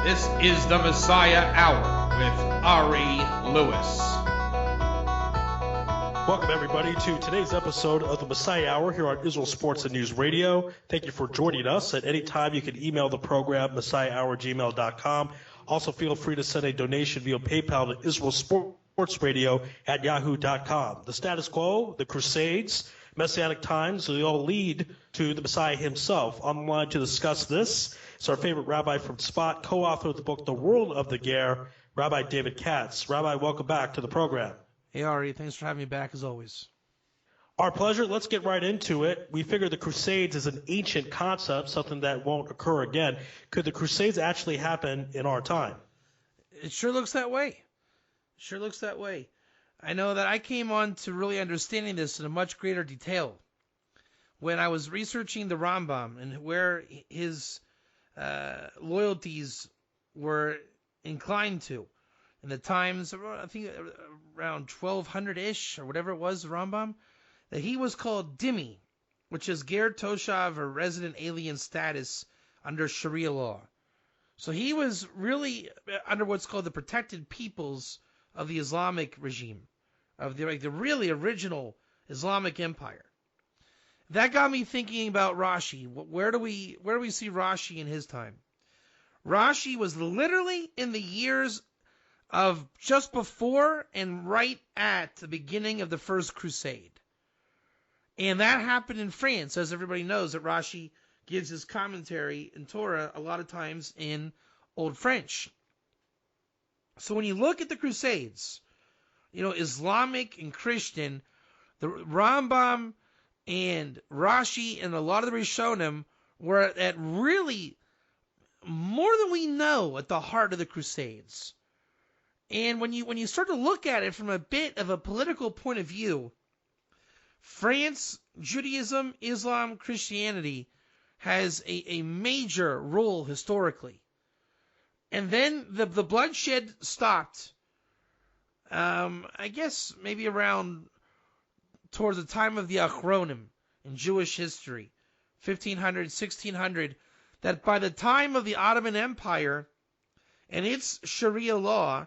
This is the Messiah Hour with Ari Lewis. Welcome, everybody, to today's episode of the Messiah Hour here on Israel Sports and News Radio. Thank you for joining us. At any time, you can email the program, messiahhour@gmail.com. Also, feel free to send a donation via PayPal to Israel Sports Radio at yahoo.com. The status quo, the Crusades, Messianic times, they all lead to the Messiah himself. On the line to discuss this is our favorite rabbi from Spot, co-author of the book The World of the Ger, Rabbi David Katz. Rabbi, welcome back to the program. Hey, Ari, thanks for having me back as always. Our pleasure. Let's get right into it. We figure the Crusades is an ancient concept, something that won't occur again. Could the Crusades actually happen in our time? It sure looks that way. Sure looks that way. I know that I came on to really understanding this in a much greater detail when I was researching the Rambam and where his loyalties were inclined to. In the times, I think around 1200-ish or whatever it was, the Rambam, that he was called Dhimmi, which is Ger Toshav, or resident alien status under Sharia law. So he was really under what's called the protected peoples of the Islamic regime, of the really original Islamic empire. That got me thinking about Rashi. Where do we see Rashi in his time? Rashi was literally in the years of just before and right at the beginning of the First Crusade. And that happened in France, as everybody knows, that Rashi gives his commentary in Torah a lot of times in Old French. So when you look at the Crusades, Islamic and Christian, the Rambam and Rashi and a lot of the Rishonim were at really more than we know at the heart of the Crusades. And when you start to look at it from a bit of a political point of view, France, Judaism, Islam, Christianity has a major role historically. And then the bloodshed stopped, I guess maybe around towards the time of the Achronim in Jewish history, 1500, 1600, that by the time of the Ottoman Empire and its Sharia law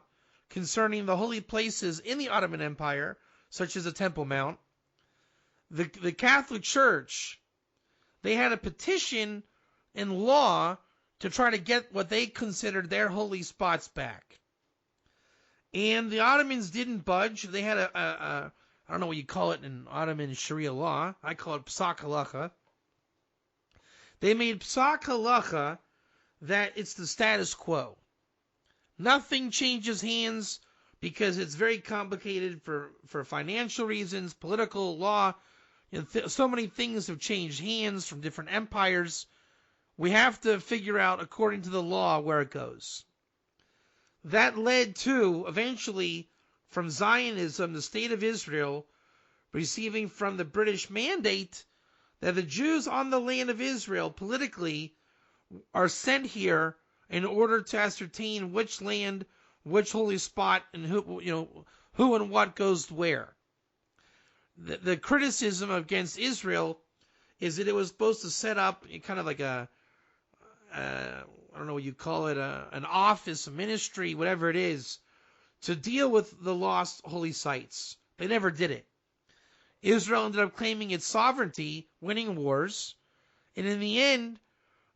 concerning the holy places in the Ottoman Empire, such as the Temple Mount, the Catholic Church, they had a petition and law to try to get what they considered their holy spots back. And the Ottomans didn't budge. They had I don't know what you call it in Ottoman Sharia law. I call it Psak Halacha. They made Psak Halacha that it's the status quo. Nothing changes hands because it's very complicated for financial reasons, political law. So many things have changed hands from different empires. We have to figure out, according to the law, where it goes. That led to, eventually, from Zionism, the state of Israel, receiving from the British mandate that the Jews on the land of Israel, politically, are sent here in order to ascertain which land, which holy spot, and who and what goes where. The criticism against Israel is that it was supposed to set up kind of like I don't know what you call it, an office, a ministry, whatever it is, to deal with the lost holy sites. They never did it. Israel ended up claiming its sovereignty, winning wars, and in the end,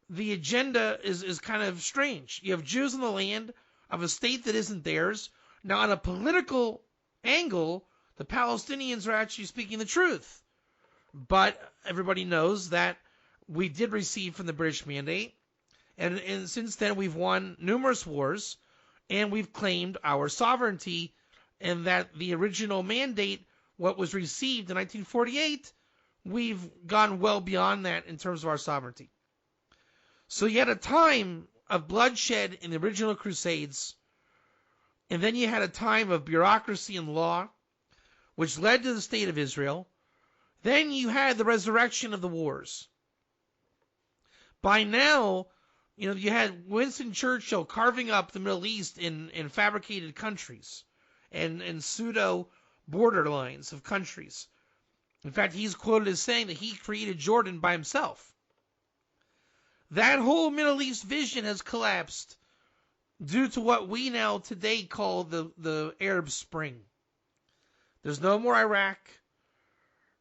the agenda is kind of strange. You have Jews in the land of a state that isn't theirs. Now, on a political angle, the Palestinians are actually speaking the truth. But everybody knows that we did receive from the British mandate, and since then we've won numerous wars, and we've claimed our sovereignty, and that the original mandate, what was received in 1948, we've gone well beyond that in terms of our sovereignty. So you had a time of bloodshed in the original Crusades, and then you had a time of bureaucracy and law, which led to the state of Israel. Then you had the resurrection of the wars. By now, you had Winston Churchill carving up the Middle East in fabricated countries and pseudo borderlines of countries. In fact, he's quoted as saying that he created Jordan by himself. That whole Middle East vision has collapsed due to what we now today call the Arab Spring. There's no more Iraq.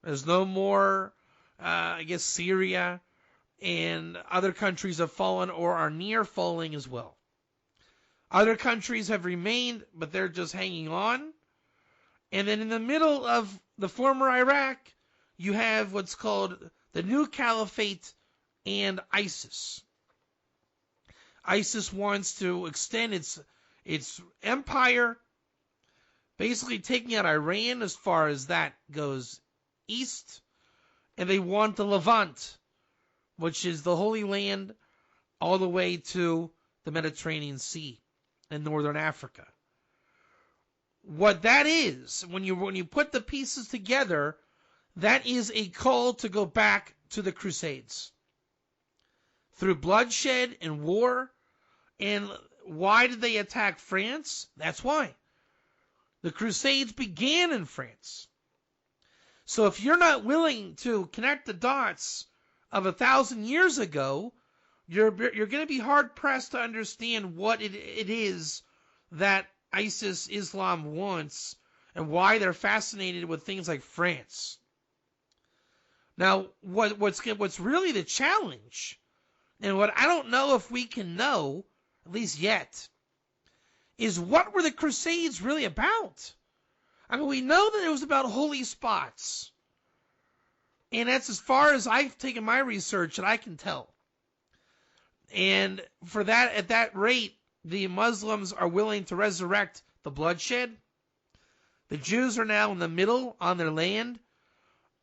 There's no more, Syria, and other countries have fallen or are near falling as well. Other countries have remained, but they're just hanging on. And then in the middle of the former Iraq, you have what's called the new caliphate and ISIS. ISIS wants to extend its empire, basically taking out Iran as far as that goes east, and they want the Levant, which is the Holy Land, all the way to the Mediterranean Sea in northern Africa. What that is, when you put the pieces together, that is a call to go back to the Crusades. Through bloodshed and war. And why did they attack France? That's why. The Crusades began in France. So if you're not willing to connect the dots of 1,000 years ago, you're going to be hard pressed to understand what it is that ISIS Islam wants and why they're fascinated with things like France. Now, what's really the challenge, and what I don't know if we can know, at least yet, is what were the Crusades really about? I mean, we know that it was about holy spots. And that's as far as I've taken my research that I can tell. And for that, at that rate, the Muslims are willing to resurrect the bloodshed. The Jews are now in the middle on their land.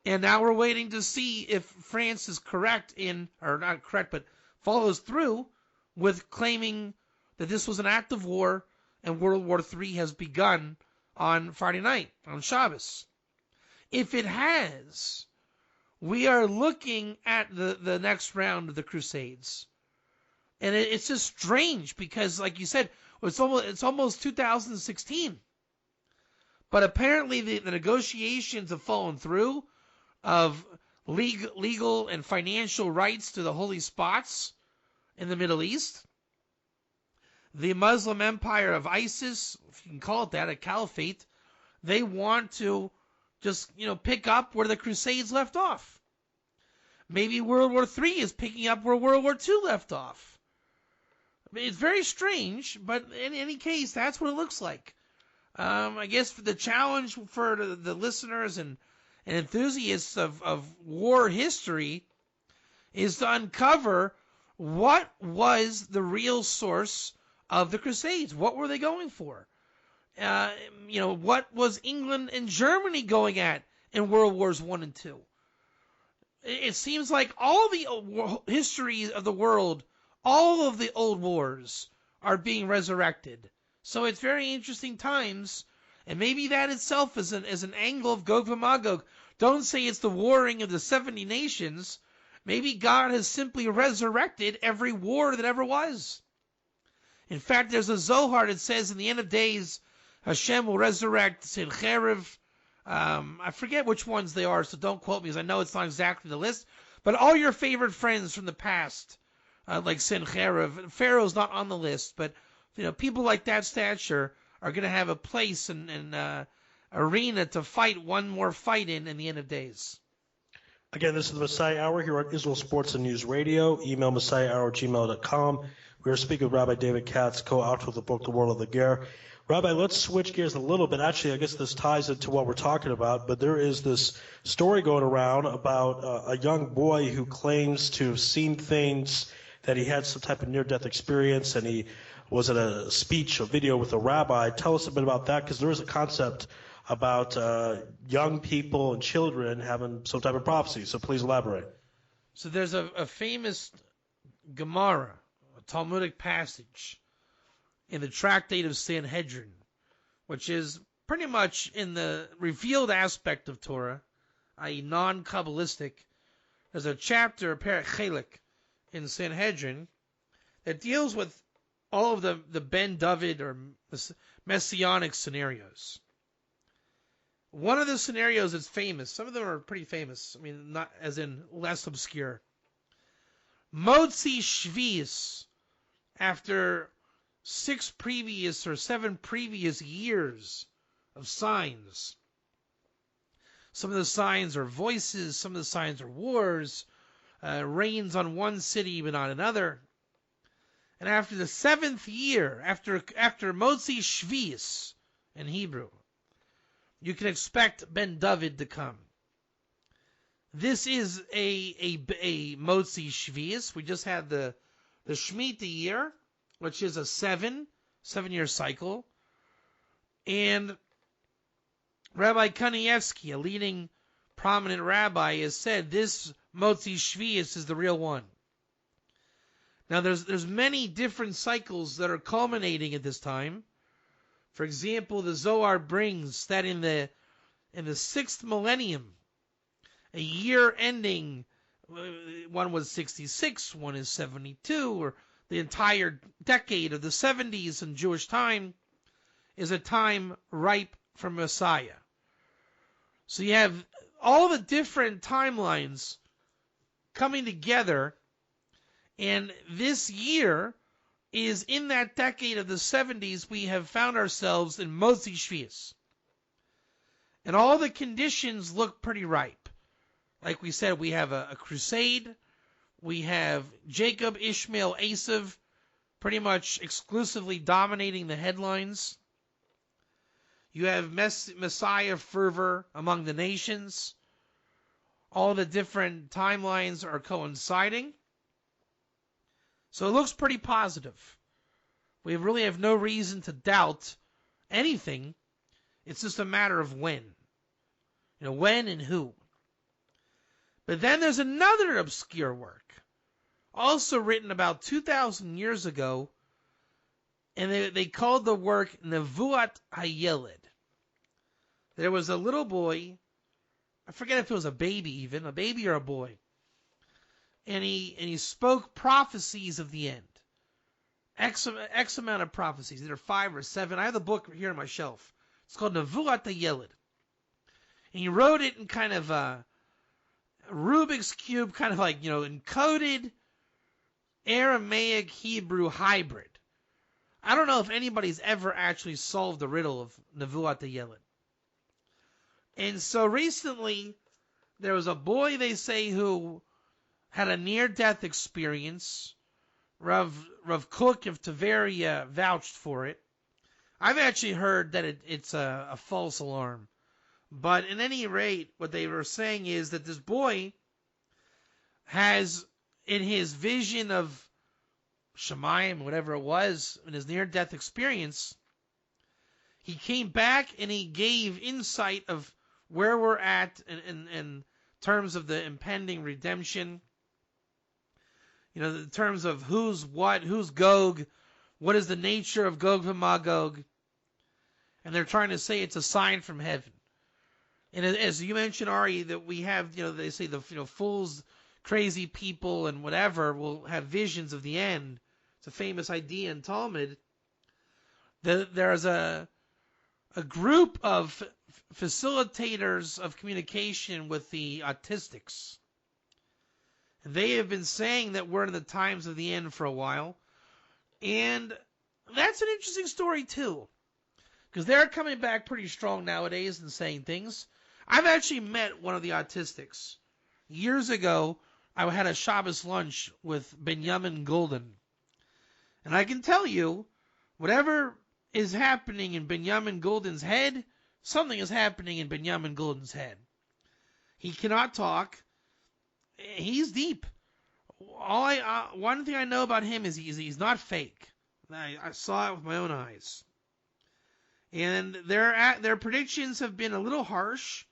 And now we're waiting to see if France is correct or not correct, but follows through with claiming that this was an act of war and World War III has begun on Friday night, on Shabbos. If it has, we are looking at the next round of the Crusades. And it's just strange because, like you said, it's almost 2016. But apparently the negotiations have fallen through of legal and financial rights to the holy spots in the Middle East. The Muslim empire of ISIS, if you can call it that, a caliphate, they want to just, pick up where the Crusades left off. Maybe World War III is picking up where World War II left off. I mean, it's very strange, but in any case, that's what it looks like. I guess the challenge for the listeners and enthusiasts of war history is to uncover what was the real source of the Crusades. What were they going for? What was England and Germany going at in World Wars I and II? It seems like all the history of the world, all of the old wars are being resurrected. So it's very interesting times, and maybe that itself is an angle of Gog and Magog. Don't say it's the warring of the 70 nations. Maybe God has simply resurrected every war that ever was. In fact, there's a Zohar that says in the end of days, Hashem will resurrect Sennacherib. I forget which ones they are, so don't quote me because I know it's not exactly the list. But all your favorite friends from the past, like Sennacherib, Pharaoh's not on the list, but people like that stature are going to have a place and arena to fight one more fight in the end of days. Again, this is the Messiah Hour here on Israel Sports and News Radio. Email messiahhour@gmail.com. We are speaking with Rabbi David Katz, co-author of the book, The World of the Ger. Rabbi, let's switch gears a little bit. Actually, I guess this ties into what we're talking about, but there is this story going around about a young boy who claims to have seen things, that he had some type of near-death experience, and he was at a speech, a video with a rabbi. Tell us a bit about that, because there is a concept about young people and children having some type of prophecy. So please elaborate. So there's a famous Gemara, a Talmudic passage, in the tractate of Sanhedrin, which is pretty much in the revealed aspect of Torah, i.e. non-Kabbalistic. There's a chapter, Perek Chelik, in Sanhedrin that deals with all of the Ben David or messianic scenarios. One of the scenarios is famous. Some of them are pretty famous. I mean, not as in less obscure. Motzi Shvius, after 7 previous years of signs. Some of the signs are voices, some of the signs are wars, rains on one city but not another. And after the 7th year, after Motzi Shvius in Hebrew, you can expect Ben David to come. This is a Motzi Shvius. We just had the Shemitah year, which is a 7-year cycle. And Rabbi Kanievsky, a leading prominent rabbi, has said this Motzi Shvius is the real one. Now, there's many different cycles that are culminating at this time. For example, the Zohar brings that in the 6th millennium, a year ending, one was 66, one is 72, or the entire decade of the 70s in Jewish time is a time ripe for Messiah. So you have all the different timelines coming together, and this year is in that decade of the 70s. We have found ourselves in Motzi Shvius. And all the conditions look pretty ripe. Like we said, we have a crusade. We have Jacob, Ishmael, Esav pretty much exclusively dominating the headlines. You have Messiah fervor among the nations. All the different timelines are coinciding. So it looks pretty positive. We really have no reason to doubt anything. It's just a matter of when. When and who. But then there's another obscure work, also written about 2,000 years ago, and they called the work Nevuat Hayeled. There was a little boy, I forget if it was a baby even, a baby or a boy, and he spoke prophecies of the end. X amount of prophecies, either 5 or 7. I have the book here on my shelf. It's called Nevuat Hayeled. And he wrote it in kind of a Rubik's Cube, kind of like, encoded Aramaic Hebrew hybrid. I don't know if anybody's ever actually solved the riddle of Nevuat Hayeled. And so recently, there was a boy, they say, who had a near-death experience. Rav Kook of Tveria vouched for it. I've actually heard that it's a false alarm. But at any rate, what they were saying is that this boy has, in his vision of Shemayim, whatever it was, in his near-death experience, he came back and he gave insight of where we're at in terms of the impending redemption. In terms of who's what, who's Gog, what is the nature of Gog and Magog. And they're trying to say it's a sign from heaven. And as you mentioned, Ari, that we have, they say the fools, crazy people, and whatever will have visions of the end. It's a famous idea in Talmud. There's a group of facilitators of communication with the autistics. They have been saying that we're in the times of the end for a while. And that's an interesting story, too. Because they're coming back pretty strong nowadays and saying things. I've actually met one of the autistics. Years ago, I had a Shabbos lunch with Benjamin Golden. And I can tell you, whatever is happening in Benjamin Golden's head, something is happening in Benjamin Golden's head. He cannot talk. He's deep. One thing I know about him is he's not fake. I saw it with my own eyes. And their predictions have been a little harsh,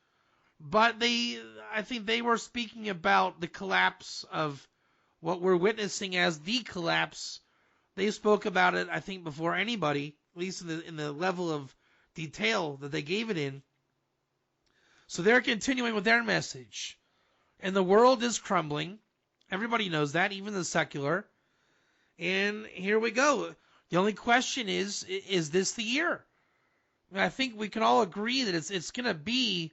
but I think they were speaking about the collapse of what we're witnessing as the collapse. They spoke about it, I think, before anybody, at least in the level of detail that they gave it in. So they're continuing with their message. And the world is crumbling. Everybody knows that, even the secular. And here we go. The only question is this the year? I think we can all agree that it's going to be,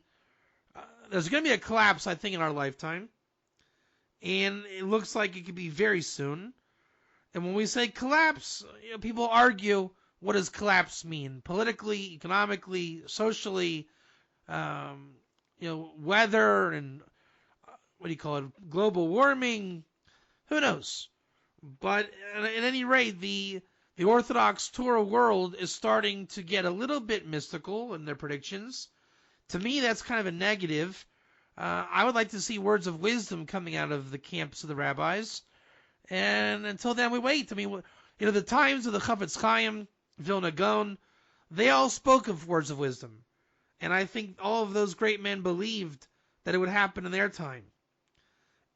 there's going to be a collapse, I think, in our lifetime. And it looks like it could be very soon. And when we say collapse, people argue, what does collapse mean? Politically, economically, socially, weather and what do you call it? Global warming. Who knows? But at any rate, the Orthodox Torah world is starting to get a little bit mystical in their predictions. To me, that's kind of a negative. I would like to see words of wisdom coming out of the camps of the rabbis. And until then, we wait. I mean, the times of the Chafetz Chaim, Vilna Gaon, they all spoke of words of wisdom. And I think all of those great men believed that it would happen in their time.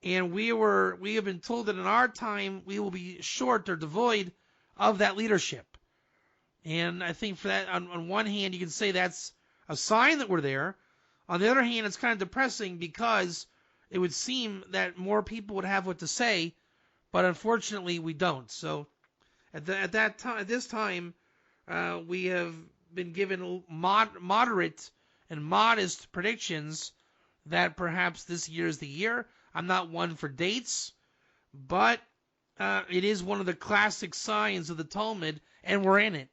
And we have been told that in our time, we will be short or devoid of that leadership. And I think for that, on one hand, you can say that's a sign that we're there. On the other hand, it's kind of depressing because it would seem that more people would have what to say, but unfortunately we don't. So at this time, we have been given moderate and modest predictions that perhaps this year is the year. I'm not one for dates, but it is one of the classic signs of the Talmud, and we're in it.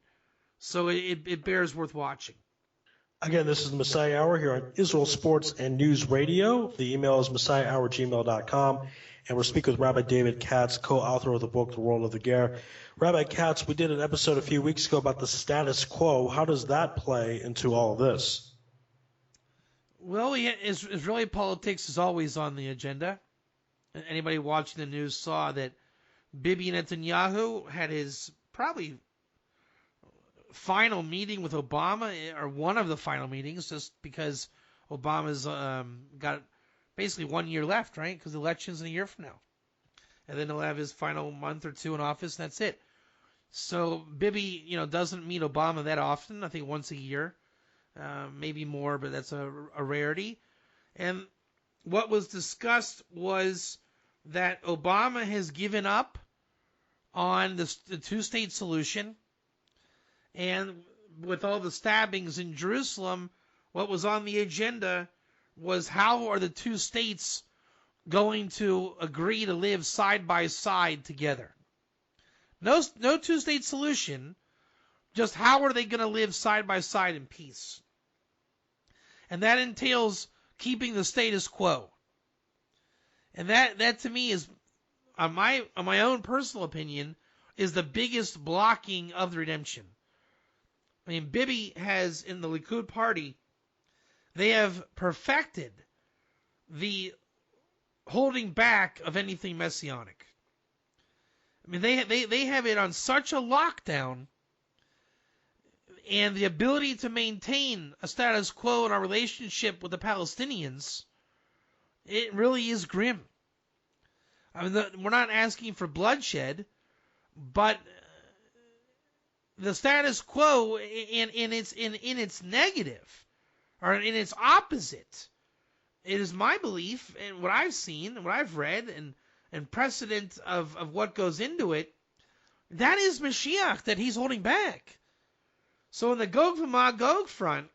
So it bears worth watching. Again, this is the Messiah Hour here on Israel Sports and News Radio. The email is messiahhour@gmail.com. And we're speaking with Rabbi David Katz, co-author of the book, The World of the Ger. Rabbi Katz, we did an episode a few weeks ago about the status quo. How does that play into all of this? Well, Israeli politics is always on the agenda. Anybody watching the news saw that Bibi Netanyahu had his probably final meeting with Obama, or one of the final meetings, just because Obama's got basically 1 year left, right? Because the election's in a year from now. And then he'll have his final month or two in office, and that's it. So Bibi, doesn't meet Obama that often. I think once a year, maybe more, but that's a rarity. And what was discussed was that Obama has given up on the two-state solution. And with all the stabbings in Jerusalem, what was on the agenda was how are the two states going to agree to live side by side together. No two-state solution, just how are they going to live side by side in peace. And that entails keeping the status quo. And that to me is, on my own personal opinion, is the biggest blocking of the redemption. I mean, Bibi has, in the Likud party, they have perfected the holding back of anything messianic. I mean, they have it on such a lockdown, and the ability to maintain a status quo in our relationship with the Palestinians, it really is grim. I mean, we're not asking for bloodshed, but the status quo in its negative, or in its opposite, it is my belief, and what I've seen, and what I've read, and precedent of what goes into it, that is Mashiach that he's holding back. So in the Gog v'Magog front,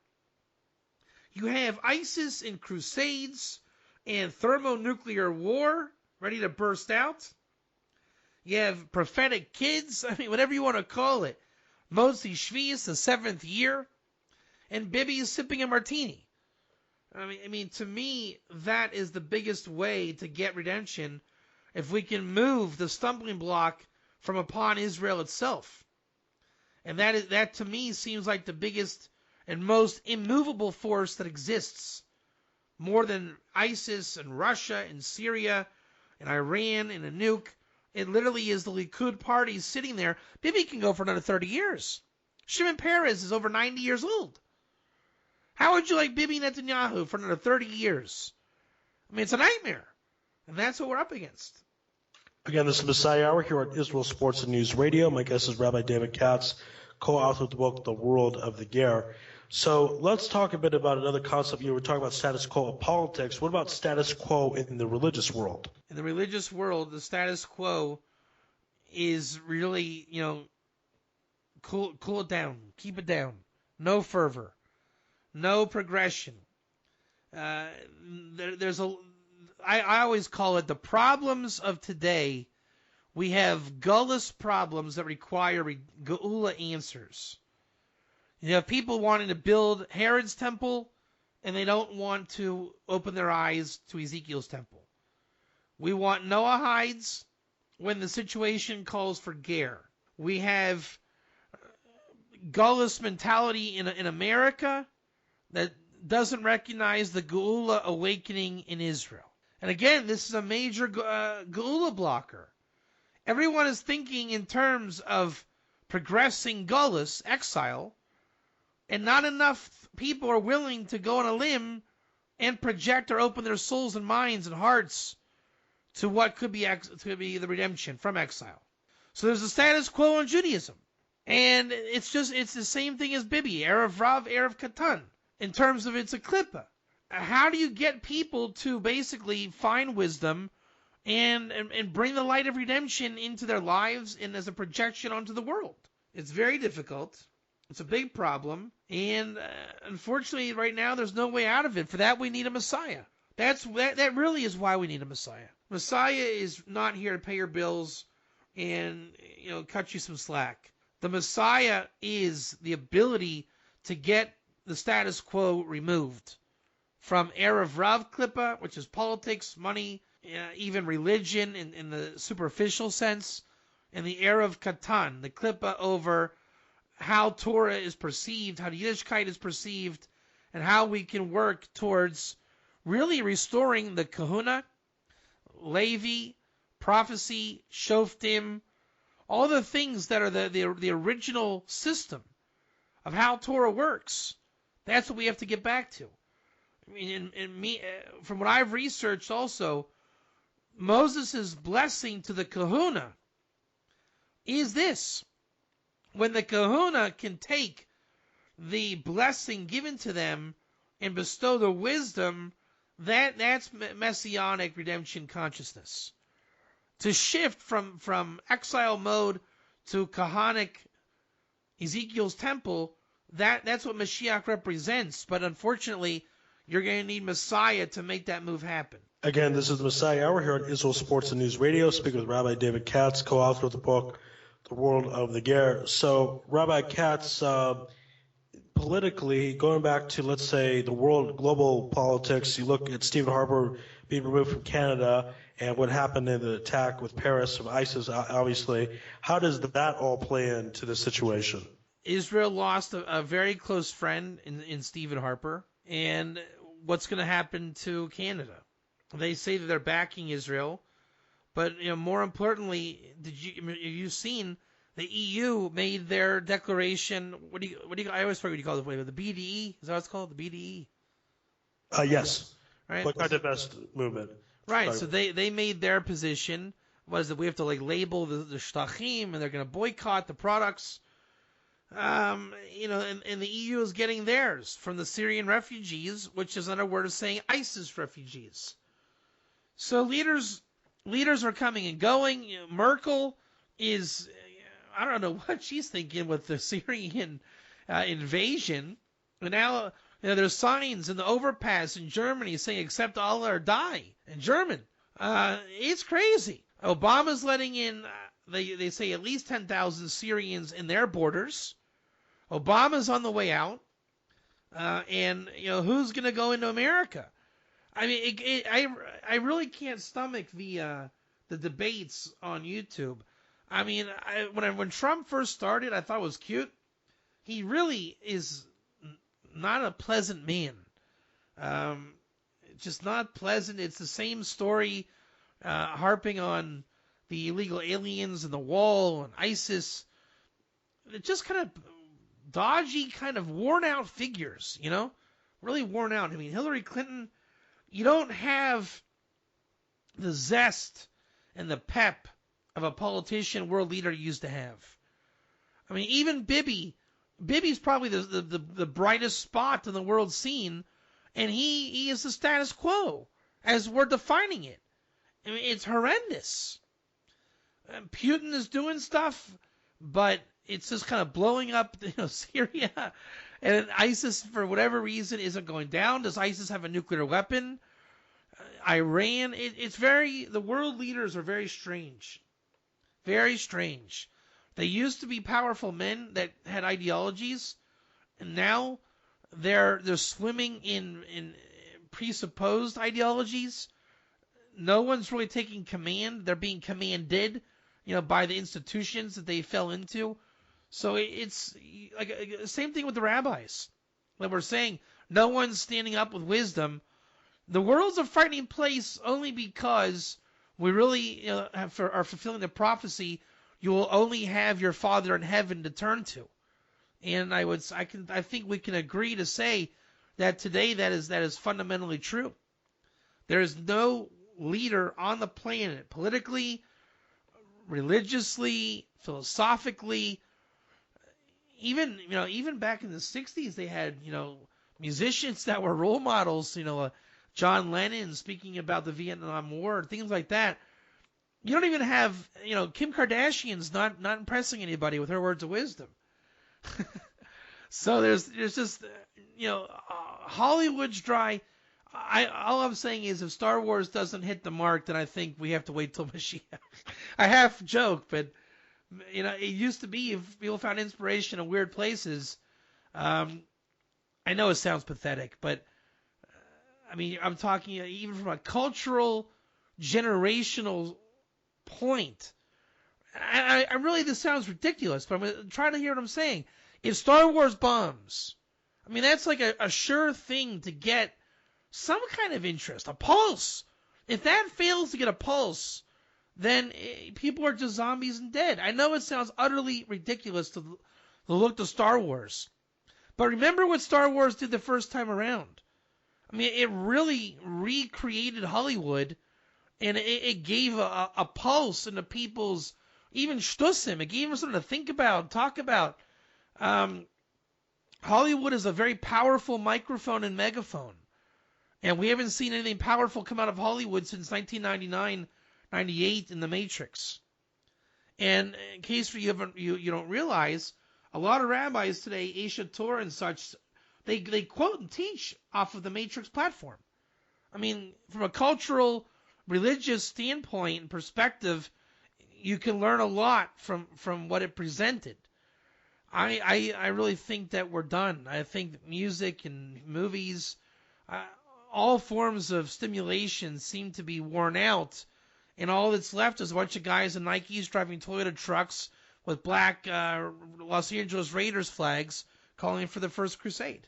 you have ISIS in Crusades and thermonuclear war ready to burst out. You have prophetic kids, I mean, whatever you want to call it. Motzi Shvius, the 7th year, and Bibi is sipping a martini. I mean, to me, that is the biggest way to get redemption, if we can move the stumbling block from upon Israel itself. And that to me seems like the biggest and most immovable force that exists, more than ISIS and Russia and Syria and Iran and a nuke. It literally is the Likud party sitting there. Bibi can go for another 30 years. Shimon Peres is over 90 years old. How would you like Bibi Netanyahu for another 30 years? I mean, it's a nightmare. And that's what we're up against. Again, this is Messiah Hour here on Israel Sports and News Radio. My guest is Rabbi David Katz, co-author of the book, The World of the Ger. So let's talk a bit about another concept. You were talking about status quo of politics. What about status quo in the religious world? In the religious world, the status quo is really, cool it down, keep it down. No fervor, no progression. I always call it the problems of today We have gullus problems that require geula answers. You have people wanting to build Herod's temple, and they don't want to open their eyes to Ezekiel's temple. We want Noahides when the situation calls for ger. We have gullus mentality in America that doesn't recognize the geula awakening in Israel. And again, this is a major geula blocker. Everyone is thinking in terms of progressing gullus, exile, and not enough people are willing to go on a limb and project or open their souls and minds and hearts to what could be the redemption from exile. So there's a status quo in Judaism. And it's the same thing as Bibi, Erev Rav, Erev Katan, in terms of it's a klippa. How do you get people to basically find wisdom and bring the light of redemption into their lives and as a projection onto the world? It's very difficult. It's a big problem. And unfortunately, right now, there's no way out of it. For that, we need a Messiah. That really is why we need a Messiah. Messiah is not here to pay your bills and cut you some slack. The Messiah is the ability to get the status quo removed from Erev Rav Klippa, which is politics, money, even religion in the superficial sense, and the Erev Katan, the Klippa over how Torah is perceived, how Yiddishkeit is perceived, and how we can work towards really restoring the Kahuna, Levi, prophecy, Shoftim, all the things that are the original system of how Torah works. That's what we have to get back to. I mean, from what I've researched also, Moses' blessing to the Kahuna is this. When the Kahuna can take the blessing given to them and bestow the wisdom, that's messianic redemption consciousness. To shift from exile mode to Kahanic Ezekiel's temple, that's what Mashiach represents. But unfortunately, you're going to need Messiah to make that move happen. Again, this is the Messiah Hour here on Israel Sports and News Radio. Speaking with Rabbi David Katz, co-author of the book, The World of the Ger. So, Rabbi Katz, politically, going back to, let's say, the world, global politics, you look at Stephen Harper being removed from Canada and what happened in the attack with Paris of ISIS, obviously. How does that all play into the situation? Israel lost a very close friend in Stephen Harper. And what's going to happen to Canada? They say that they're backing Israel. But more importantly, have you seen the EU made their declaration? What do you? I always forget what you call it. The BDE, is that what it's called? The BDE. Yes. Right. What kind of best movement? Right. So they made their position was that we have to label the shtachim, and they're going to boycott the products. And the EU is getting theirs from the Syrian refugees, which is another word of saying ISIS refugees. So leaders are coming and going. Merkel is, I don't know what she's thinking with the Syrian invasion. And now there's signs in the overpass in Germany saying accept Allah or die in German. It's crazy. Obama's letting in, they say at least 10,000 Syrians in their borders. Obama's on the way out. And who's going to go into America? I mean, I really can't stomach the debates on YouTube. I mean, when Trump first started, I thought it was cute. He really is not a pleasant man. Just not pleasant. It's the same story, harping on the illegal aliens and the wall and ISIS. It just kind of dodgy, kind of worn out figures, really worn out. I mean, Hillary Clinton, you don't have the zest and the pep of a politician, world leader used to have. I mean, even Bibi's probably the brightest spot in the world scene, and he is the status quo as we're defining it. I mean, it's horrendous. Putin is doing stuff, but it's just kind of blowing up, Syria, and ISIS for whatever reason isn't going down. Does ISIS have a nuclear weapon? Iran, the world leaders are very strange. Very strange. They used to be powerful men that had ideologies, and now they're swimming in presupposed ideologies. No one's really taking command. They're being commanded, by the institutions that they fell into. So it's like same thing with the rabbis. Like we're saying, no one's standing up with wisdom. The world's a frightening place only because we really are fulfilling the prophecy. You will only have your Father in heaven to turn to. And I think we can agree to say that today that is fundamentally true. There is no leader on the planet, politically, religiously, philosophically, even back in the 60s, they had, musicians that were role models, John Lennon speaking about the Vietnam War, things like that. You don't even have, Kim Kardashian's not impressing anybody with her words of wisdom. So there's just, Hollywood's dry. All I'm saying is if Star Wars doesn't hit the mark, then I think we have to wait till Mashiach. I half joke, but it used to be if people found inspiration in weird places. I know it sounds pathetic, but I'm talking even from a cultural, generational point. I really, this sounds ridiculous, but I'm going to try to hear what I'm saying. If Star Wars bombs, that's like a sure thing to get some kind of interest, a pulse. If that fails to get a pulse, then people are just zombies and dead. I know it sounds utterly ridiculous to look to Star Wars. But remember what Star Wars did the first time around. It really recreated Hollywood, and it gave a pulse into people's, even shtussim. It gave them something to think about, talk about. Hollywood is a very powerful microphone and megaphone. And we haven't seen anything powerful come out of Hollywood since 1999, 98 in The Matrix. And in case you don't realize, a lot of rabbis today, Aisha Torah and such, they quote and teach off of the Matrix platform. From a cultural, religious standpoint and perspective, you can learn a lot from what it presented. I really think that we're done. I think music and movies, all forms of stimulation seem to be worn out, and all that's left is a bunch of guys in Nikes driving Toyota trucks with black Los Angeles Raiders flags calling for the first crusade.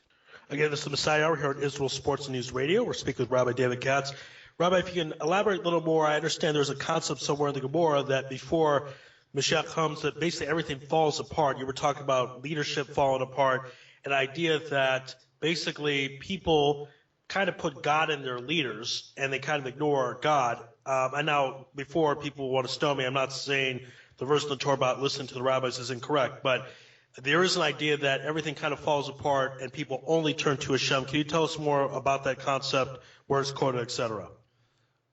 Again, this is the Messiah Hour here at Israel Sports and News Radio. We're speaking with Rabbi David Katz. Rabbi, if you can elaborate a little more, I understand there's a concept somewhere in the Gemara that before Mashiach comes, that basically everything falls apart. You were talking about leadership falling apart, an idea that basically people kind of put God in their leaders and they kind of ignore God. I know before people want to stone me, I'm not saying the verse in the Torah about listening to the rabbis is incorrect, but there is an idea that everything kind of falls apart and people only turn to Hashem. Can you tell us more about that concept, where it's quoted, etc.?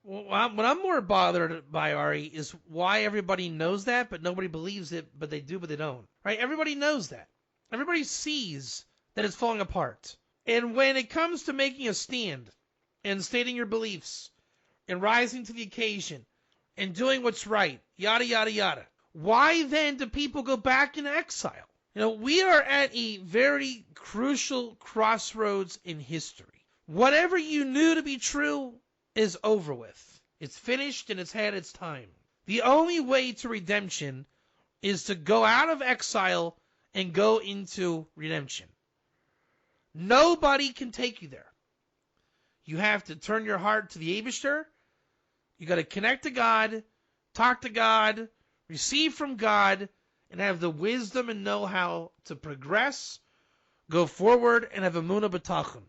Well, what I'm more bothered by, Ari, is why everybody knows that, but nobody believes it, but they do, but they don't. Right? Everybody knows that. Everybody sees that it's falling apart. And when it comes to making a stand and stating your beliefs and rising to the occasion and doing what's right, yada, yada, yada, why then do people go back into exile? We are at a very crucial crossroads in history. Whatever you knew to be true is over with. It's finished and it's had its time. The only way to redemption is to go out of exile and go into redemption. Nobody can take you there. You have to turn your heart to the Eibishter. You got to connect to God, talk to God, receive from God, and have the wisdom and know-how to progress, go forward, and have emunah b'tachon.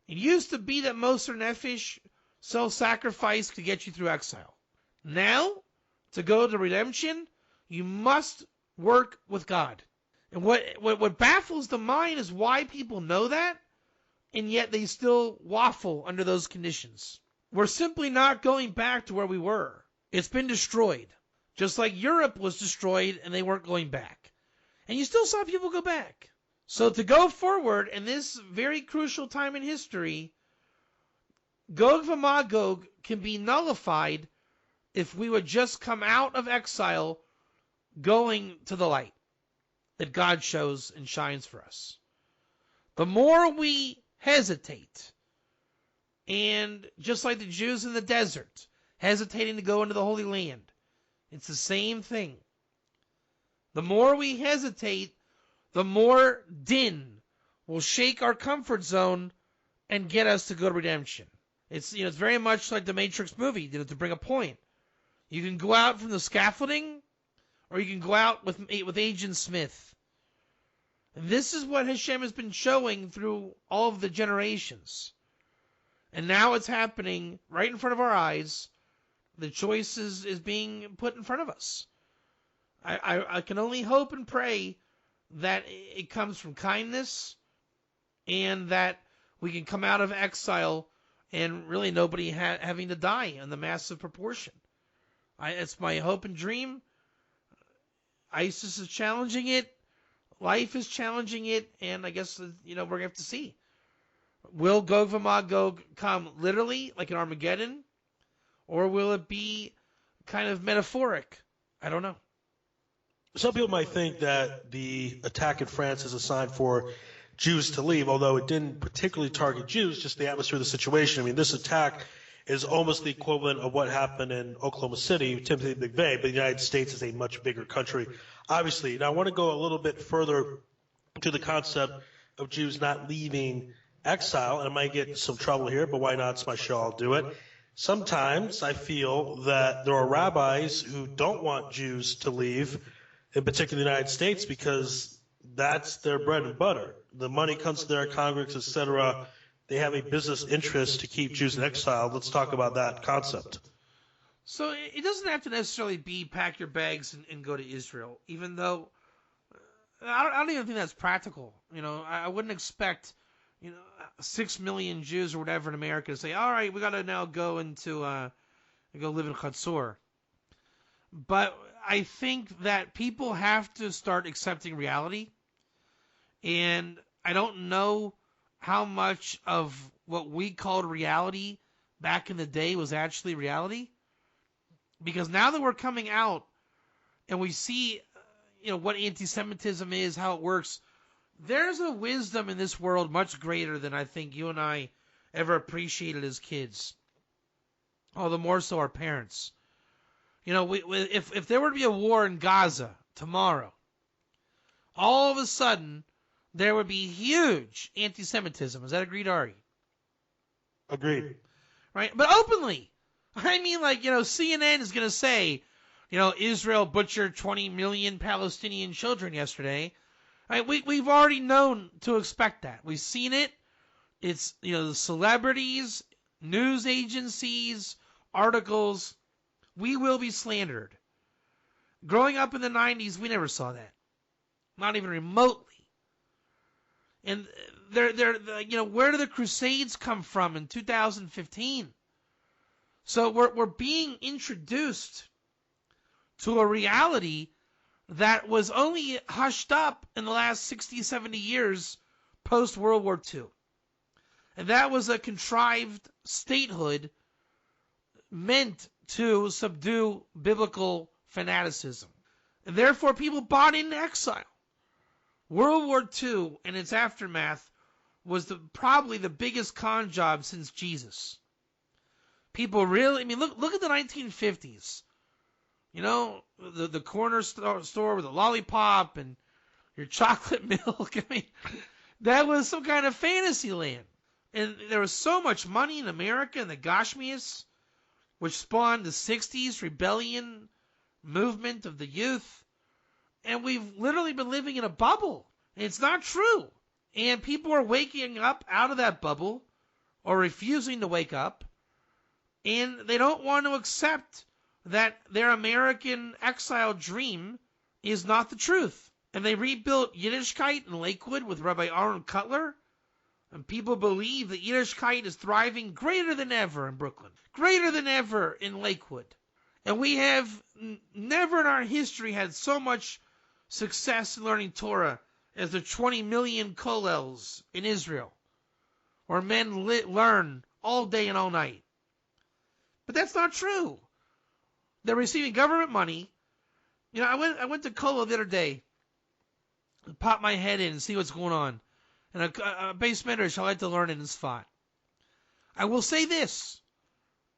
It used to be that Moser Nefesh, self-sacrifice, could get you through exile. Now, to go to redemption, you must work with God. And what baffles the mind is why people know that, and yet they still waffle under those conditions. We're simply not going back to where we were. It's been destroyed. Just like Europe was destroyed and they weren't going back. And you still saw people go back. So to go forward in this very crucial time in history, Gog and Magog can be nullified if we would just come out of exile going to the light that God shows and shines for us. The more we hesitate, and just like the Jews in the desert, hesitating to go into the Holy Land, it's the same thing. The more we hesitate, the more din will shake our comfort zone and get us to go to redemption. It's very much like the Matrix movie, to bring a point. You can go out from the scaffolding, or you can go out with Agent Smith. And this is what Hashem has been showing through all of the generations. And now it's happening right in front of our eyes. The choice is being put in front of us. I can only hope and pray that it comes from kindness, and that we can come out of exile and really nobody having to die in the massive proportion. It's my hope and dream. ISIS is challenging it. Life is challenging it. And I guess, we're going to have to see. Will Gog v'Magog come literally, like an Armageddon? Or will it be kind of metaphoric? I don't know. Some people might think that the attack in France is a sign for Jews to leave, although it didn't particularly target Jews, just the atmosphere of the situation. I mean, this attack is almost the equivalent of what happened in Oklahoma City, Timothy McVeigh, but the United States is a much bigger country, obviously. Now, I want to go a little bit further to the concept of Jews not leaving exile, and I might get in some trouble here, but why not? It's my show, I'll do it. Sometimes I feel that there are rabbis who don't want Jews to leave, in particular the United States, because that's their bread and butter. The money comes to their Congress, etc. They have a business interest to keep Jews in exile. Let's talk about that concept. So it doesn't have to necessarily be pack your bags and go to Israel, even though I don't even think that's practical. I wouldn't expect 6 million Jews or whatever in America to say, all right, we got to now go go live in Chatzor. But I think that people have to start accepting reality. And I don't know how much of what we called reality back in the day was actually reality. Because now that we're coming out and we see, what anti-Semitism is, how it works, there's a wisdom in this world much greater than I think you and I ever appreciated as kids. All the more so our parents. If there were to be a war in Gaza tomorrow, all of a sudden there would be huge anti-Semitism. Is that agreed, Ari? Agreed. Right? But openly. I mean, CNN is going to say, Israel butchered 20 million Palestinian children yesterday. Right? We've already known to expect that. We've seen it. It's, the celebrities, news agencies, articles. We will be slandered. Growing up in the 90s, we never saw that. Not even remotely. And where did the Crusades come from in 2015? So we're being introduced to a reality that was only hushed up in the last 60, 70 years post-World War II. And that was a contrived statehood meant to subdue biblical fanaticism. And therefore, people bought into exile. World War II and its aftermath was probably the biggest con job since Jesus. People really, look at the 1950s. The corner store with a lollipop and your chocolate milk. That was some kind of fantasy land. And there was so much money in America and the Gashmias, which spawned the 60s rebellion movement of the youth. And we've literally been living in a bubble. It's not true. And people are waking up out of that bubble or refusing to wake up. And they don't want to accept that their American exile dream is not the truth. And they rebuilt Yiddishkeit in Lakewood with Rabbi Aaron Cutler. And people believe that Yiddishkeit is thriving greater than ever in Brooklyn. Greater than ever in Lakewood. And we have never in our history had so much success in learning Torah as the 20 million kollels in Israel, where men learn all day and all night. But that's not true. They're receiving government money. You know, I went to Colo the other day and pop my head in and see what's going on. And a base medrash I like to learn in Sfat. I will say this,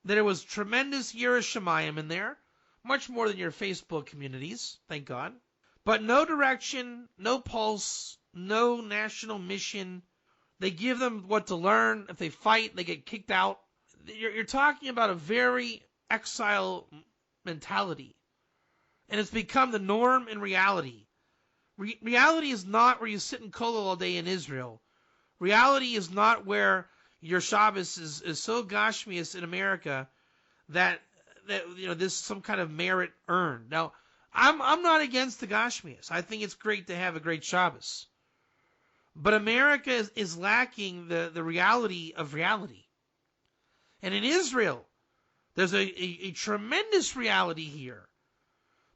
that there was tremendous Yiras Shamayim in there, much more than your Facebook communities, thank God. But no direction, no pulse, no national mission. They give them what to learn. If they fight, they get kicked out. You're talking about a very exile mentality. And it's become the norm in reality. Reality is not where you sit in Kollel all day in Israel. Reality is not where your Shabbos is so gashmius in America that you know this is some kind of merit earned. Now, I'm not against the gashmius. I think it's great to have a great Shabbos. But America is lacking the reality of reality. And in Israel, there's a tremendous reality here.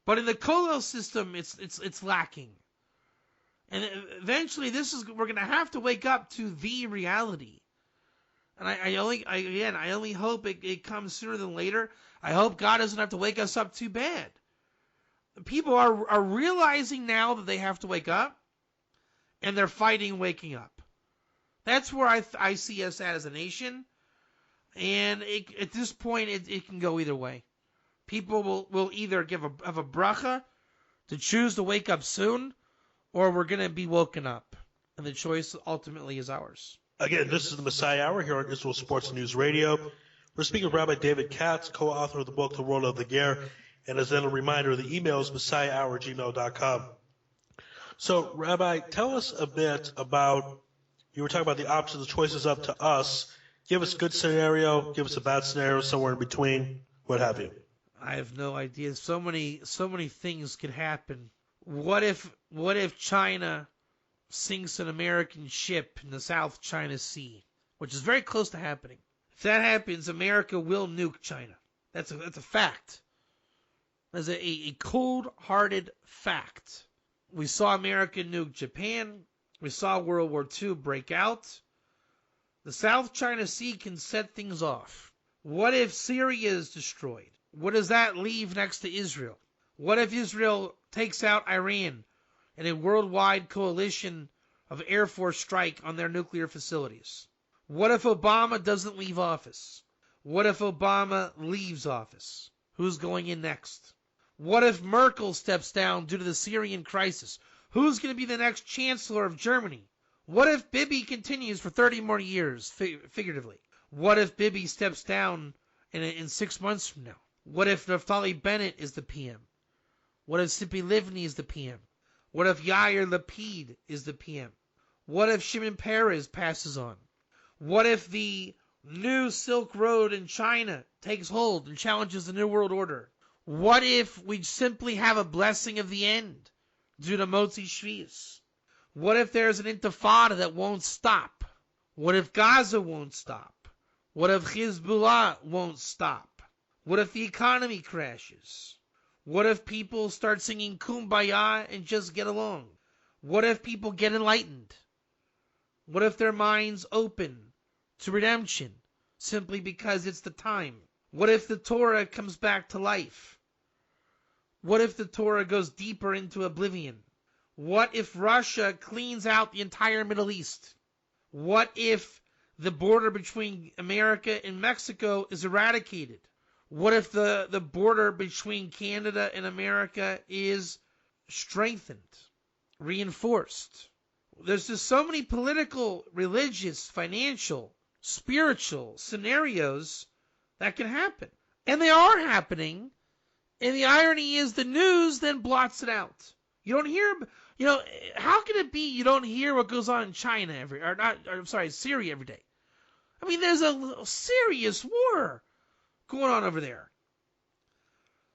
But in the Kollel system, it's lacking. And eventually, we're going to have to wake up to the reality. And I only hope it comes sooner than later. I hope God doesn't have to wake us up too bad. People are realizing now that they have to wake up, and they're fighting waking up. That's where I see us at as a nation. And at this point, it can go either way. People will either have a bracha to choose to wake up soon, or we're going to be woken up. And the choice ultimately is ours. Again, this is the Messiah Hour here on Israel Sports News Radio. We're speaking with Rabbi David Katz, co-author of the book, The World of the Ger. And as a reminder, the email is messiahhour@gmail.com. So, Rabbi, tell us a bit about, you were talking about the options, the choices up to us. Give us a good scenario, give us a bad scenario, somewhere in between, what have you. I have no idea. So many things could happen. What if China sinks an American ship in the South China Sea, which is very close to happening? If that happens, America will nuke China. That's a fact. That's a cold-hearted fact. We saw America nuke Japan. We saw World War II break out. The South China Sea can set things off. What if Syria is destroyed? What does that leave next to Israel? What if Israel takes out Iran in a worldwide coalition of Air Force strike on their nuclear facilities? What if Obama doesn't leave office? What if Obama leaves office? Who's going in next? What if Merkel steps down due to the Syrian crisis? Who's going to be the next chancellor of Germany? What if Bibi continues for 30 more years, figuratively? What if Bibi steps down in 6 months from now? What if Naftali Bennett is the PM? What if Tzipi Livni is the PM? What if Yair Lapid is the PM? What if Shimon Peres passes on? What if the new Silk Road in China takes hold and challenges the New World Order? What if we simply have a blessing of the end due to Motzi Shvius? What if there's an intifada that won't stop? What if Gaza won't stop? What if Hezbollah won't stop? What if the economy crashes? What if people start singing Kumbaya and just get along? What if people get enlightened? What if their minds open to redemption simply because it's the time? What if the Torah comes back to life? What if the Torah goes deeper into oblivion? What if Russia cleans out the entire Middle East? What if the border between America and Mexico is eradicated? What if the border between Canada and America is strengthened, reinforced? There's just so many political, religious, financial, spiritual scenarios that can happen. And they are happening. And the irony is the news then blots it out. You don't hear, how can it be you don't hear what goes on in China Syria every day? I mean, there's a serious war going on over there.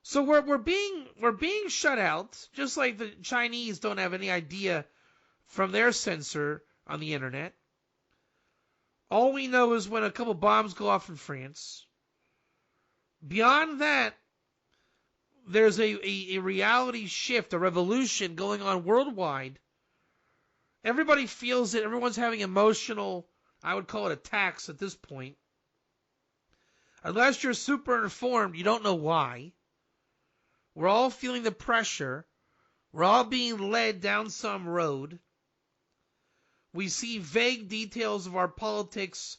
So we're being shut out, just like the Chinese don't have any idea from their censor on the internet. All we know is when a couple bombs go off in France. Beyond that, there's a reality shift, a revolution going on worldwide. Everybody feels it. Everyone's having emotional, I would call it attacks at this point. Unless you're super informed, you don't know why. We're all feeling the pressure. We're all being led down some road. We see vague details of our politics,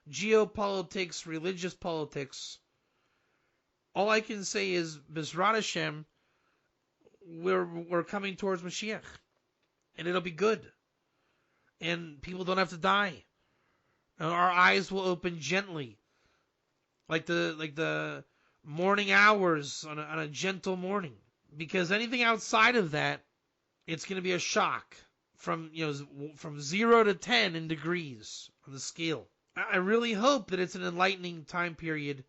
geopolitics, religious politics. All I can say is, B'ezrat Hashem, we're coming towards Mashiach, and it'll be good, and people don't have to die, and our eyes will open gently, like the morning hours on a gentle morning. Because anything outside of that, it's going to be a shock from 0 to 10 in degrees on the scale. I really hope that it's an enlightening time period,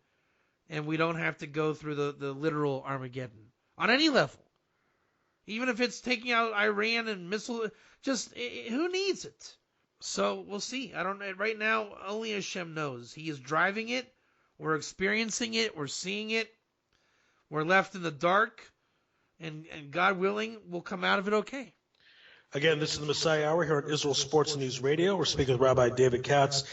and we don't have to go through the literal Armageddon on any level. Even if it's taking out Iran and missile, who needs it? So we'll see. I don't know. Right now, only Hashem knows. He is driving it. We're experiencing it. We're seeing it. We're left in the dark, and God willing, we'll come out of it okay. Again, this is the Messiah Hour here on Israel Sports News Radio. We're speaking with Rabbi David Katz.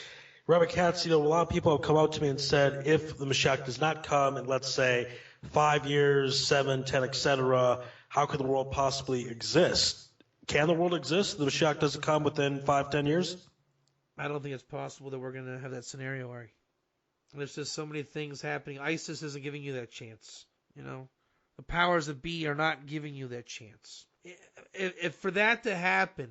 Rabbi Katz, a lot of people have come out to me and said, if the Mashiach does not come in, let's say, 5 years, 7, 10, etc., how could the world possibly exist? Can the world exist if the Mashiach doesn't come within 5, 10 years? I don't think it's possible that we're going to have that scenario, Ari. There's just so many things happening. ISIS isn't giving you that chance. The powers that be are not giving you that chance. If for that to happen,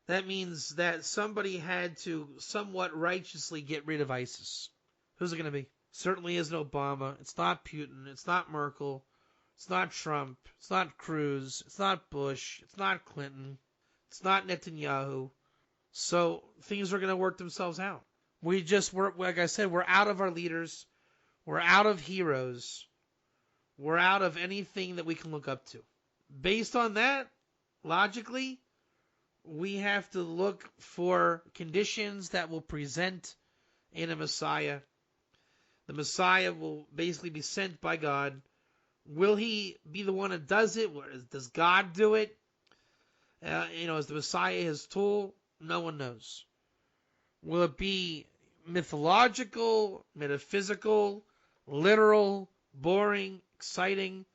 that means that somebody had to somewhat righteously get rid of ISIS. Who's it going to be? Certainly isn't Obama. It's not Putin. It's not Merkel. It's not Trump. It's not Cruz. It's not Bush. It's not Clinton. It's not Netanyahu. So things are going to work themselves out. Like I said, we're out of our leaders. We're out of heroes. We're out of anything that we can look up to. Based on that, logically, we have to look for conditions that will present in a Messiah. The Messiah will basically be sent by God. Will he be the one that does it? Does God do it? Is the Messiah his tool? No one knows. Will it be mythological, metaphysical, literal, boring, exciting?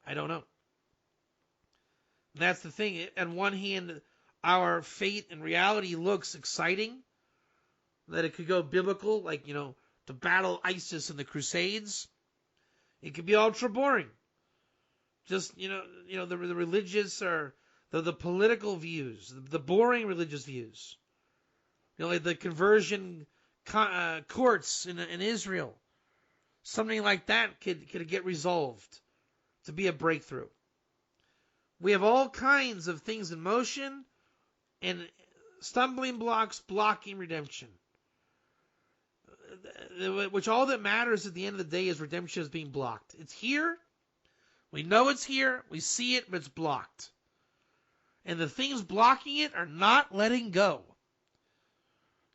I don't know. That's the thing. On one hand, our fate and reality looks exciting, that it could go biblical, like, to battle ISIS in the Crusades. It could be ultra boring. Just, the religious or the political views, the boring religious views. Like the conversion courts in Israel. Something like that could get resolved to be a breakthrough. We have all kinds of things in motion and stumbling blocks blocking redemption. Which all that matters at the end of the day is redemption is being blocked. It's here. We know it's here. We see it, but it's blocked. And the things blocking it are not letting go.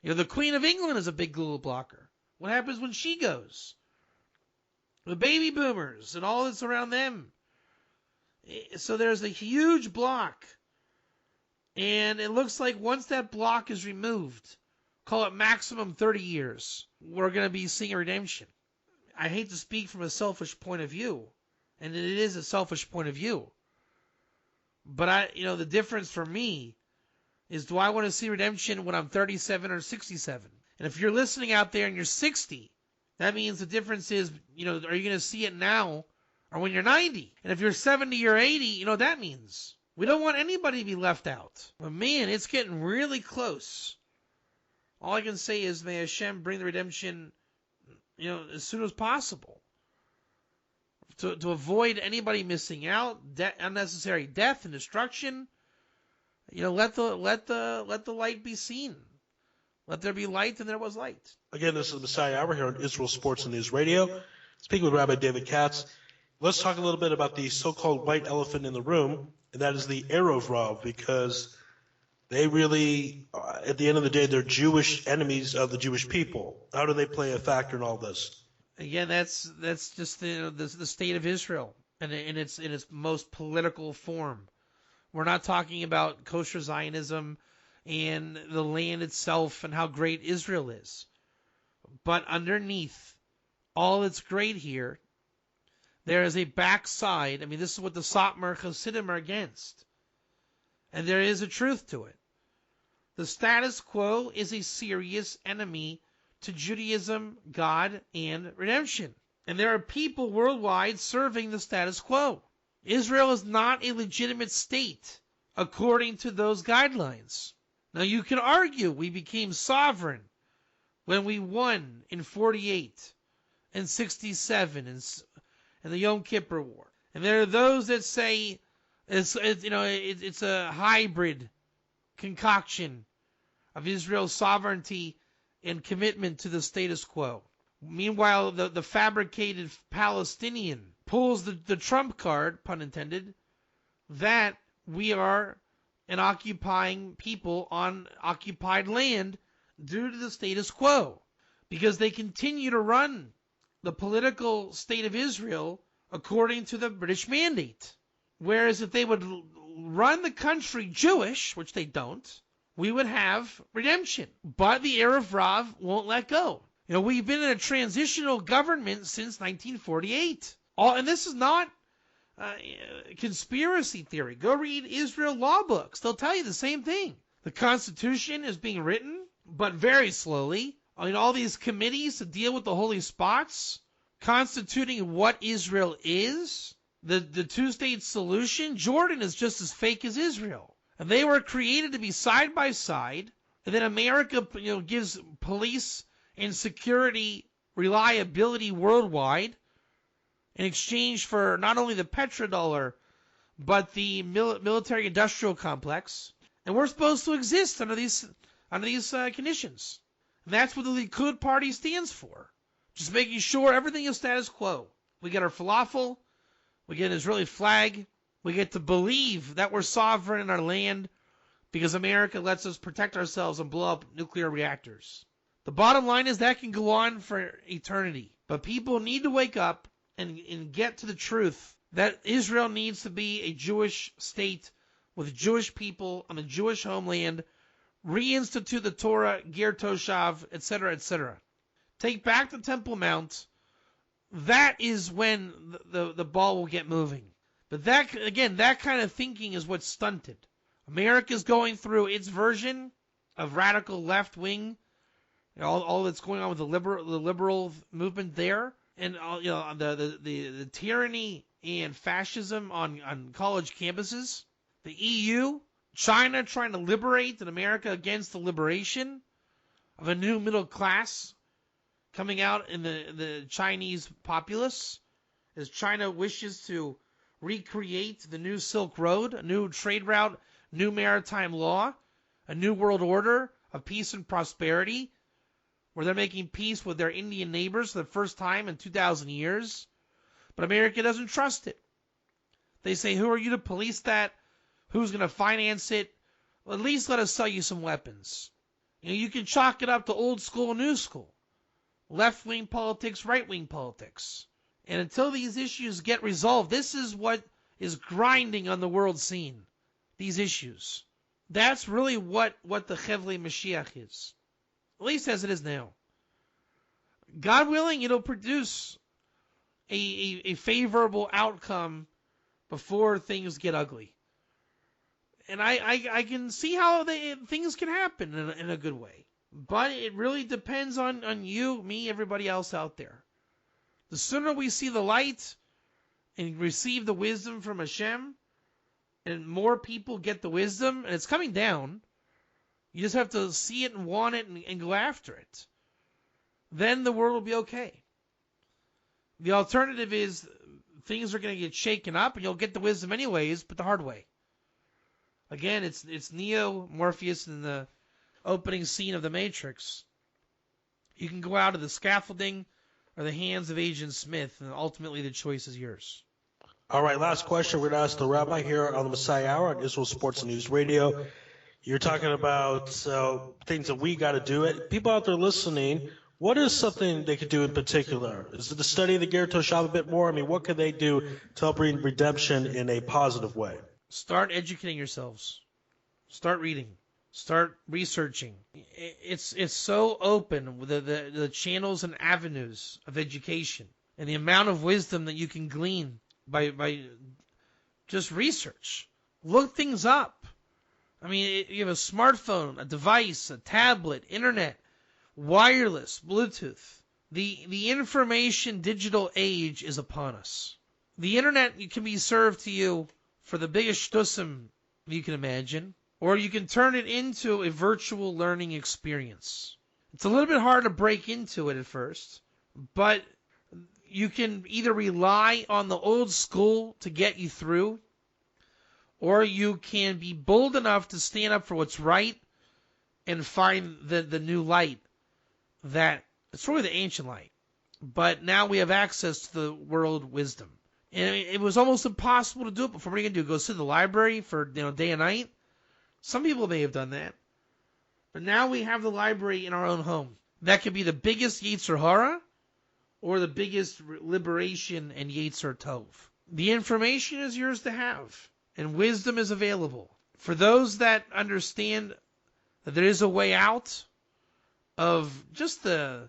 The Queen of England is a big glue blocker. What happens when she goes? The baby boomers and all that's around them. So there's a huge block. And it looks like once that block is removed, call it maximum 30 years, we're going to be seeing redemption. I hate to speak from a selfish point of view, and it is a selfish point of view. But the difference for me is, do I want to see redemption when I'm 37 or 67? And if you're listening out there and you're 60, that means the difference is, are you going to see it now or when you're 90? And if you're 70 or 80, that means we don't want anybody to be left out. But man, it's getting really close. All I can say is, may Hashem bring the redemption, as soon as possible, to avoid anybody missing out, unnecessary death and destruction. Let the light be seen. Let there be light, and there was light. Again, this is the Messiah Hour here on Israel Sports and News Radio. Speaking with Rabbi David Katz. Let's talk a little bit about the so-called white elephant in the room, and that is the Erev, because they really, at the end of the day, they're Jewish enemies of the Jewish people. How do they play a factor in all this? Again, that's just the state of Israel in its most political form. We're not talking about kosher Zionism and the land itself and how great Israel is. But underneath all that's great here, There is a backside. I mean, this is what the Satmar Hasidim are against. And there is a truth to it. The status quo is a serious enemy to Judaism, God, and redemption. And there are people worldwide serving the status quo. Israel is not a legitimate state according to those guidelines. Now you can argue we became sovereign when we won in 48 and 67 and the Yom Kippur War. And there are those that say it's a hybrid concoction of Israel's sovereignty and commitment to the status quo. Meanwhile, the fabricated Palestinian pulls the trump card, pun intended, that we are an occupying people on occupied land due to the status quo, because they continue to run the political state of Israel according to the British mandate. Whereas if they would run the country Jewish, which they don't, we would have redemption. But the Erev Rav won't let go. We've been in a transitional government since 1948. And this is not conspiracy theory. Go read Israel law books. They'll tell you the same thing. The Constitution is being written, but very slowly. All these committees to deal with the holy spots, constituting what Israel is, the two-state solution. Jordan is just as fake as Israel. And they were created to be side by side. And then America, gives police and security reliability worldwide in exchange for not only the petrodollar, but the military-industrial complex. And we're supposed to exist under these conditions. And that's what the Likud party stands for. Just making sure everything is status quo. We get our falafel. We get an Israeli flag. We get to believe that we're sovereign in our land because America lets us protect ourselves and blow up nuclear reactors. The bottom line is that can go on for eternity. But people need to wake up and get to the truth that Israel needs to be a Jewish state with Jewish people on a Jewish homeland, reinstitute the Torah, Ger Toshav, etc., etc. Take back the Temple Mount. That is when the ball will get moving. But that kind of thinking is what's stunted. America's going through its version of radical left wing, all that's going on with the liberal movement there, and the tyranny and fascism on college campuses. The EU, China trying to liberate, and America against the liberation of a new middle class coming out in the Chinese populace, as China wishes to recreate the new Silk Road, a new trade route, new maritime law, a new world order of peace and prosperity, where they're making peace with their Indian neighbors for the first time in 2,000 years. But America doesn't trust it. They say, who are you to police that? Who's going to finance it? Well, at least let us sell you some weapons. You can chalk it up to old school, new school. Left-wing politics, right-wing politics. And until these issues get resolved, this is what is grinding on the world scene. These issues. That's really what the Chevlei Mashiach is. At least as it is now. God willing, it'll produce a favorable outcome before things get ugly. And I can see how things can happen in a good way. But it really depends on you, me, everybody else out there. The sooner we see the light and receive the wisdom from Hashem, and more people get the wisdom, and it's coming down, you just have to see it and want it and go after it, then the world will be okay. The alternative is things are going to get shaken up, and you'll get the wisdom anyways, but the hard way. Again, it's Neo, Morpheus, in the opening scene of The Matrix. You can go out of the scaffolding or the hands of Agent Smith, and ultimately the choice is yours. All right, last question. We're going to ask the rabbi here on the Messiah Hour on Israel Sports and News Radio. You're talking about things that we got to do. People out there listening, what is something they could do in particular? Is it to study the Ger Toshav a bit more? I mean, what could they do to help bring redemption in a positive way? Start educating yourselves. Start reading. Start researching. It's so open with the channels and avenues of education. and the amount of wisdom that you can glean by just research. Look things up. I mean, you have a smartphone, a device, a tablet, internet, wireless, Bluetooth. The information digital age is upon us. The internet can be served to you for the biggest shtussim you can imagine, or you can turn it into a virtual learning experience. It's a little bit hard to break into it at first, but you can either rely on the old school to get you through, or you can be bold enough to stand up for what's right and find the new light. That it's really the ancient light, but now we have access to the world wisdom. And it was almost impossible to do it before. What are you going to do? Go sit in the library for day and night? Some people may have done that. But now we have the library in our own home. That could be the biggest Yetzer Hara or the biggest liberation and Yetzer Tov. The information is yours to have, and wisdom is available. For those that understand that there is a way out of just the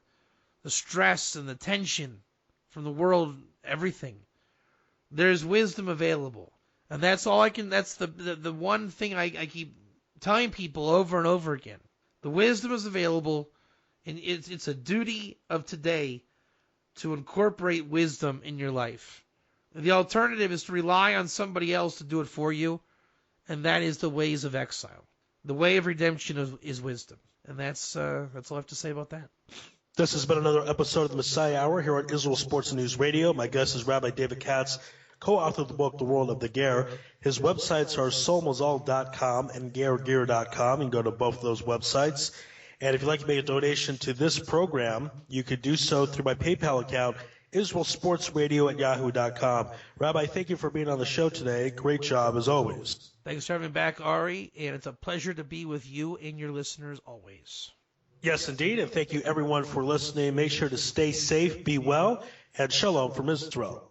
stress and the tension from the world, everything, there's wisdom available. And that's all that's the one thing I keep telling people over and over again. The wisdom is available, and it's a duty of today to incorporate wisdom in your life. The alternative is to rely on somebody else to do it for you, and that is the ways of exile. The way of redemption is wisdom. And that's all I have to say about that. This has been another episode of the Messiah Hour here on Israel Sports News Radio. My guest is Rabbi David Katz, co-author of the book, The World of the Ger. His websites are solmazal.com and gergear.com. You can go to both of those websites. And if you'd like to make a donation to this program, you could do so through my PayPal account, israelsportsradio@yahoo.com. Rabbi, thank you for being on the show today. Great job, as always. Thanks for having me back, Ari, and it's a pleasure to be with you and your listeners always. Yes, indeed, and thank you, everyone, for listening. Make sure to stay safe, be well, and shalom from Israel.